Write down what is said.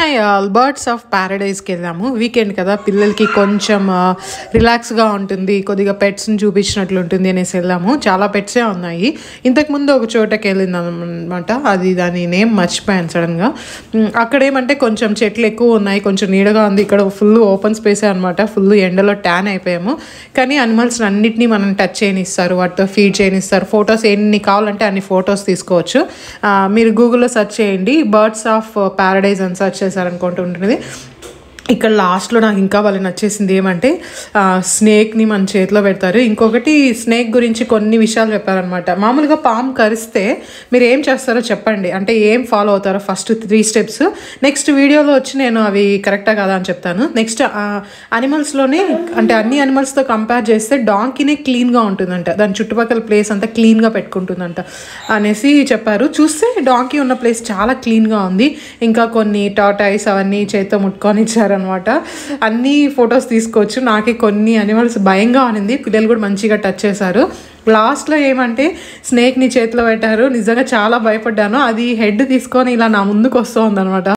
Hi birds of ప్యారడైజ్కి వెళ్ళాము. Weekend కదా, పిల్లలకి కొంచెం రిలాక్స్గా ఉంటుంది, కొద్దిగా పెట్స్ని చూపించినట్లు ఉంటుంది అనేసి వెళ్ళాము. చాలా పెట్సే ఉన్నాయి. ఇంతకుముందు ఒక చోటకి వెళ్ళింది అనమాట, అది దాని నేమ్ మర్చిపోయాను సడన్గా. అక్కడ ఏమంటే కొంచెం చెట్లు ఎక్కువ ఉన్నాయి, కొంచెం నీడగా ఉంది. ఇక్కడ ఫుల్ ఓపెన్ స్పేసే అనమాట. ఫుల్ ఎండలో ట్యాన్ అయిపోయాము. కానీ అనిమల్స్ అన్నిటినీ మనం టచ్ చేయనిస్తారు, వాటితో ఫీడ్ చేయనిస్తారు. ఫొటోస్ ఎన్ని కావాలంటే అన్ని ఫొటోస్ తీసుకోవచ్చు. మీరు గూగుల్లో సెర్చ్ చేయండి, బర్డ్స్ ఆఫ్ ప్యారడైజ్ అని సెర్చ్ చేశారనుకుంటూ ఉంటుంది. ఇక్కడ లాస్ట్లో నాకు ఇంకా వాళ్ళు నచ్చేసింది ఏమంటే స్నేక్ని మన చేతిలో పెడతారు. ఇంకొకటి స్నేక్ గురించి కొన్ని విషయాలు చెప్పారనమాట. మామూలుగా పాము కరిస్తే మీరు ఏం చేస్తారో చెప్పండి, అంటే ఏం ఫాలో అవుతారో ఫస్ట్ 3 స్టెప్స్. నెక్స్ట్ వీడియోలో వచ్చి నేను అవి కరెక్టా కదా అని చెప్తాను. నెక్స్ట్ అనిమల్స్లోనే అంటే అన్ని అనిమల్స్తో కంపేర్ చేస్తే డాంకీనే క్లీన్గా ఉంటుందంట, దాని చుట్టుపక్కల ప్లేస్ అంతా క్లీన్గా పెట్టుకుంటుందంట అనేసి చెప్పారు. చూస్తే డాంకీ ఉన్న ప్లేస్ చాలా క్లీన్గా ఉంది. ఇంకా కొన్ని టాటాయిస్ అవన్నీ చేతితో ముట్టుకొని ఇచ్చారు అనమాట. అన్ని ఫొటోస్ తీసుకోవచ్చు. నాకే కొన్ని అనిమల్స్ భయంగా ఉంది, పిల్లలు కూడా మంచిగా టచ్ చేశారు. లాస్ట్లో ఏమంటే స్నేక్ని చేతిలో పెట్టారు. నిజంగా చాలా భయపడ్డాను. అది హెడ్ తీసుకొని ఇలా నా ముందుకు వస్తూ ఉందన్నమాట.